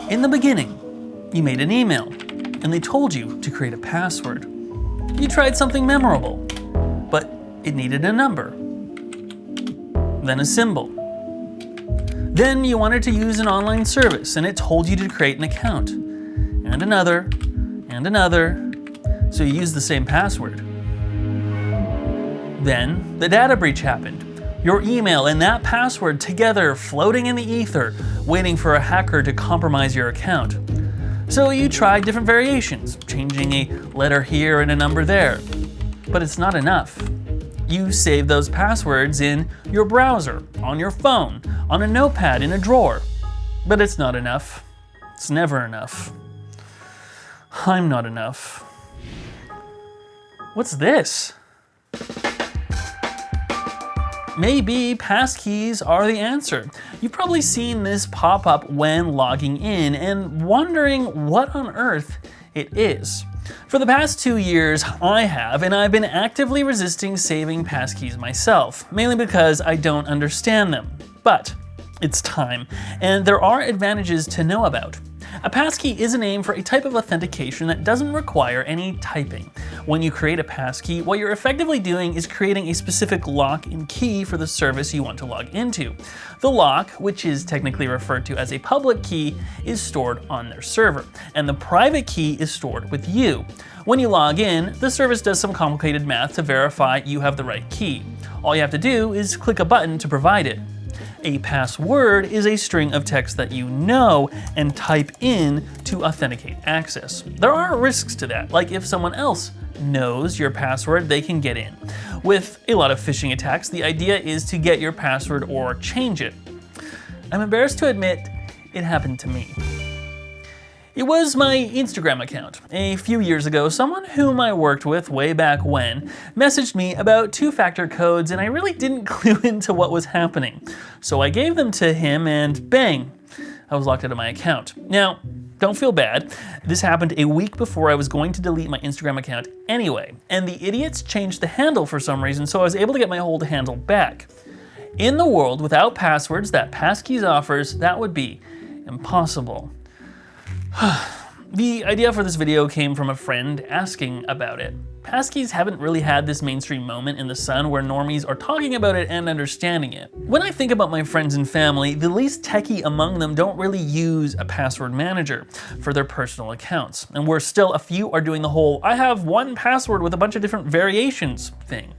In the beginning, you made an email, and they told you to create a password. You tried something memorable, but it needed a number, then a symbol. Then you wanted to use an online service, and it told you to create an account, and another, so you used the same password. Then the data breach happened. Your email and that password together floating in the ether, waiting for a hacker to compromise your account. So you tried different variations, changing a letter here and a number there. But it's not enough. You save those passwords in your browser, on your phone, on a notepad in a drawer. But it's not enough. It's never enough. I'm not enough. What's this? Maybe passkeys are the answer. You've probably seen this pop up when logging in and wondering what on earth it is. For the past 2 years, I have, and I've been actively resisting saving passkeys myself, mainly because I don't understand them. But it's time, and there are advantages to know about. A passkey is a name for a type of authentication that doesn't require any typing. When you create a passkey, what you're effectively doing is creating a specific lock and key for the service you want to log into. The lock, which is technically referred to as a public key, is stored on their server, and the private key is stored with you. When you log in, the service does some complicated math to verify you have the right key. All you have to do is click a button to provide it. A password is a string of text that you know and type in to authenticate access. There are risks to that, like if someone else knows your password, they can get in. With a lot of phishing attacks, the idea is to get your password or change it. I'm embarrassed to admit it happened to me. It was my Instagram account. A few years ago, someone whom I worked with way back when messaged me about two-factor codes, and I really didn't clue into what was happening. So I gave them to him and bang, I was locked out of my account. Now, don't feel bad. This happened a week before I was going to delete my Instagram account anyway, and the idiots changed the handle for some reason, so I was able to get my old handle back. In the world without passwords that Passkeys offers, that would be impossible. The idea for this video came from a friend asking about it. Passkeys haven't really had this mainstream moment in the sun where normies are talking about it and understanding it. When I think about my friends and family, the least techie among them don't really use a password manager for their personal accounts. And where still a few are doing the whole, I have one password with a bunch of different variations thing.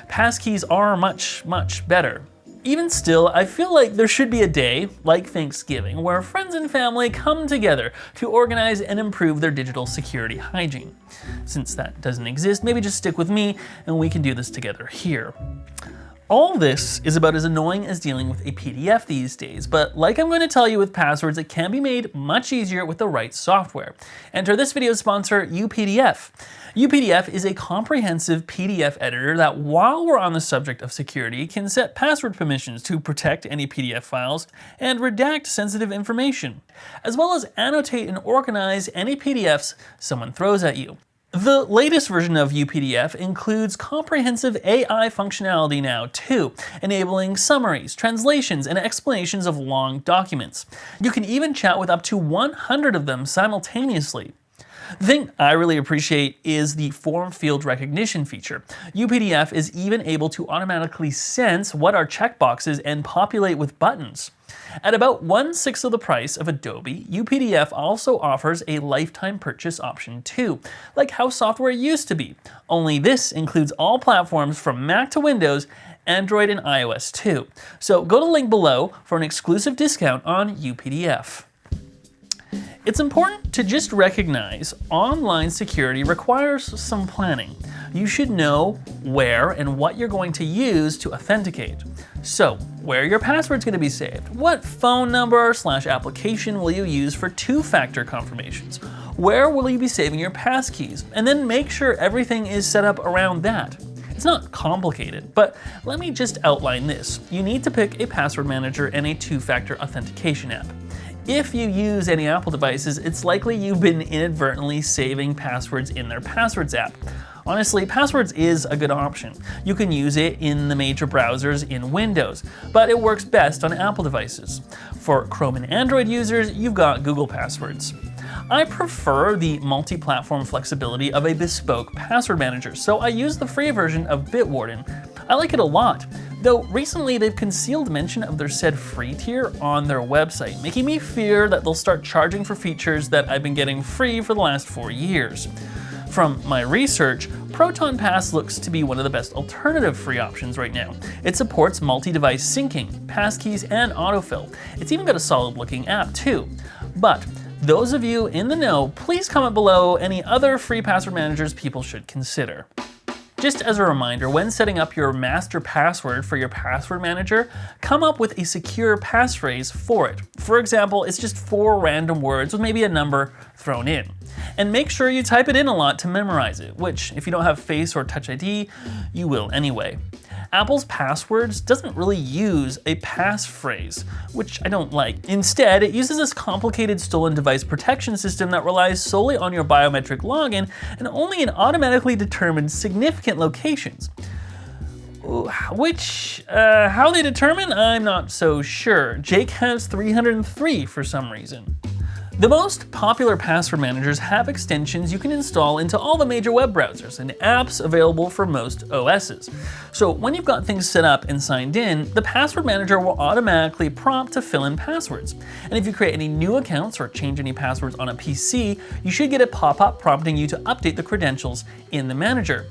Passkeys are much, much better. Even still, I feel like there should be a day, like Thanksgiving, where friends and family come together to organize and improve their digital security hygiene. Since that doesn't exist, maybe just stick with me and we can do this together here. All this is about as annoying as dealing with a PDF these days, but like I'm going to tell you with passwords, it can be made much easier with the right software. Enter this video's sponsor, UPDF. UPDF is a comprehensive PDF editor that, while we're on the subject of security, can set password permissions to protect any PDF files and redact sensitive information, as well as annotate and organize any PDFs someone throws at you. The latest version of UPDF includes comprehensive AI functionality now too, enabling summaries, translations, and explanations of long documents. You can even chat with up to 100 of them simultaneously. The thing I really appreciate is the form field recognition feature. UPDF is even able to automatically sense what are checkboxes and populate with buttons. At about 1/6 of the price of Adobe, UPDF also offers a lifetime purchase option too, like how software used to be. Only this includes all platforms from Mac to Windows, Android, and iOS too. So go to the link below for an exclusive discount on UPDF. It's important to just recognize online security requires some planning. You should know where and what you're going to use to authenticate. So, where are your passwords going to be saved? What phone number / application will you use for two-factor confirmations? Where will you be saving your passkeys? And then make sure everything is set up around that. It's not complicated, but let me just outline this. You need to pick a password manager and a two-factor authentication app. If you use any Apple devices, it's likely you've been inadvertently saving passwords in their passwords app. Honestly, Passwords is a good option. You can use it in the major browsers in Windows, but it works best on Apple devices. For Chrome and Android users, you've got Google Passwords. I prefer the multi-platform flexibility of a bespoke password manager, so I use the free version of Bitwarden. I like it a lot, though recently they've concealed mention of their said free tier on their website, making me fear that they'll start charging for features that I've been getting free for the last 4 years. From my research, Proton Pass looks to be one of the best alternative free options right now. It supports multi-device syncing, passkeys, and autofill. It's even got a solid looking app too. But those of you in the know, please comment below any other free password managers people should consider. Just as a reminder, when setting up your master password for your password manager, come up with a secure passphrase for it. For example, it's just 4 random words with maybe a number thrown in. And make sure you type it in a lot to memorize it, which if you don't have Face or Touch ID, you will anyway. Apple's Passwords doesn't really use a passphrase, which I don't like. Instead, it uses this complicated stolen device protection system that relies solely on your biometric login and only in automatically determined significant locations. Which, how they determine, I'm not so sure. Jake has 303 for some reason. The most popular password managers have extensions you can install into all the major web browsers and apps available for most OSs. So when you've got things set up and signed in, the password manager will automatically prompt to fill in passwords. And if you create any new accounts or change any passwords on a PC, you should get a pop-up prompting you to update the credentials in the manager.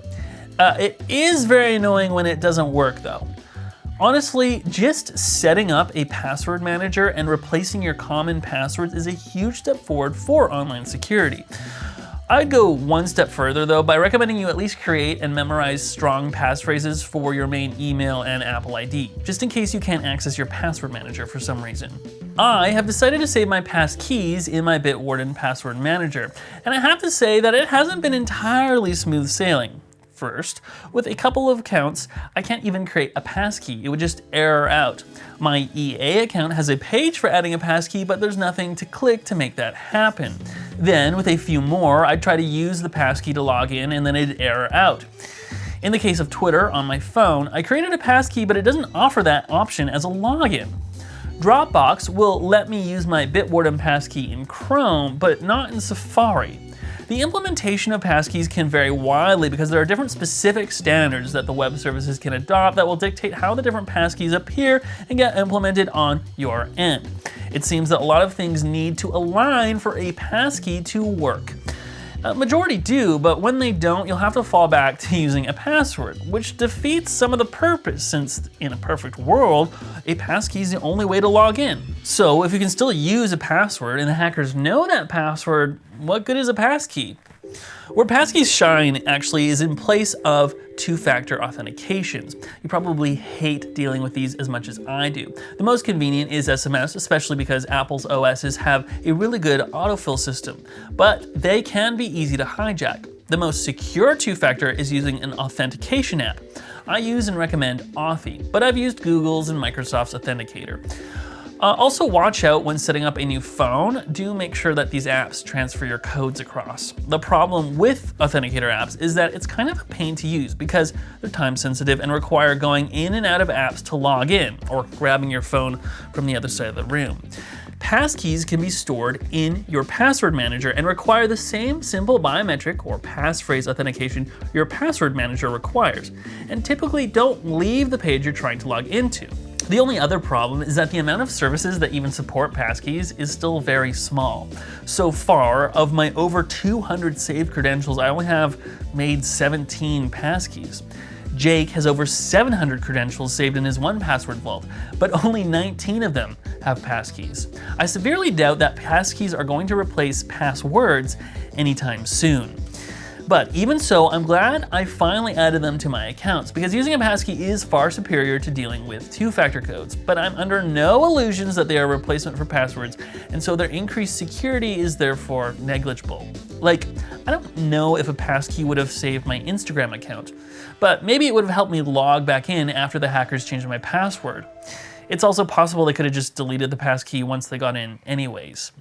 It is very annoying when it doesn't work though. Honestly, just setting up a password manager and replacing your common passwords is a huge step forward for online security. I'd go one step further though by recommending you at least create and memorize strong passphrases for your main email and Apple ID, just in case you can't access your password manager for some reason. I have decided to save my passkeys in my Bitwarden password manager, and I have to say that it hasn't been entirely smooth sailing. First, with a couple of accounts, I can't even create a passkey, it would just error out. My EA account has a page for adding a passkey, but there's nothing to click to make that happen. Then, with a few more, I'd try to use the passkey to log in and then it'd error out. In the case of Twitter on my phone, I created a passkey, but it doesn't offer that option as a login. Dropbox will let me use my Bitwarden passkey in Chrome, but not in Safari. The implementation of passkeys can vary widely because there are different specific standards that the web services can adopt that will dictate how the different passkeys appear and get implemented on your end. It seems that a lot of things need to align for a passkey to work. Majority do, but when they don't, you'll have to fall back to using a password, which defeats some of the purpose since, in a perfect world, a passkey is the only way to log in. So if you can still use a password and the hackers know that password, what good is a passkey? Where passkeys shine actually is in place of two-factor authentications. You probably hate dealing with these as much as I do. The most convenient is SMS, especially because Apple's OSs have a really good autofill system, but they can be easy to hijack. The most secure two-factor is using an authentication app. I use and recommend Authy, but I've used Google's and Microsoft's Authenticator. Also watch out when setting up a new phone. Do make sure that these apps transfer your codes across. The problem with Authenticator apps is that it's kind of a pain to use because they're time sensitive and require going in and out of apps to log in or grabbing your phone from the other side of the room. Passkeys can be stored in your password manager and require the same simple biometric or passphrase authentication your password manager requires, and typically don't leave the page you're trying to log into. The only other problem is that the amount of services that even support passkeys is still very small. So far, of my over 200 saved credentials, I only have made 17 passkeys. Jake has over 700 credentials saved in his 1Password vault, but only 19 of them have passkeys. I severely doubt that passkeys are going to replace passwords anytime soon. But even so, I'm glad I finally added them to my accounts because using a passkey is far superior to dealing with two-factor codes, but I'm under no illusions that they are a replacement for passwords, and so their increased security is therefore negligible. Like, I don't know if a passkey would have saved my Instagram account, but maybe it would have helped me log back in after the hackers changed my password. It's also possible they could have just deleted the passkey once they got in anyways.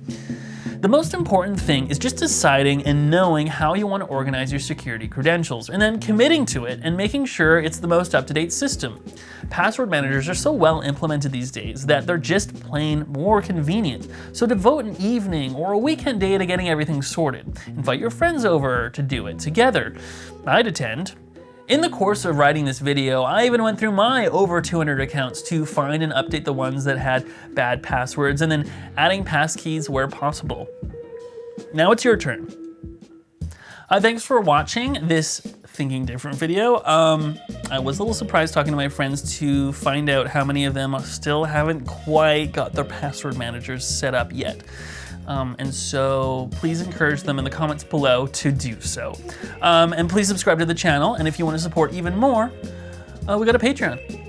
The most important thing is just deciding and knowing how you want to organize your security credentials, and then committing to it and making sure it's the most up-to-date system. Password managers are so well implemented these days that they're just plain more convenient. So devote an evening or a weekend day to getting everything sorted. Invite your friends over to do it together. I'd attend. In the course of writing this video, I even went through my over 200 accounts to find and update the ones that had bad passwords, and then adding passkeys where possible. Now it's your turn. Thanks for watching this Thinking Different video. I was a little surprised talking to my friends to find out how many of them still haven't quite got their password managers set up yet. And so please encourage them in the comments below to do so. And please subscribe to the channel, and if you want to support even more, we got a Patreon.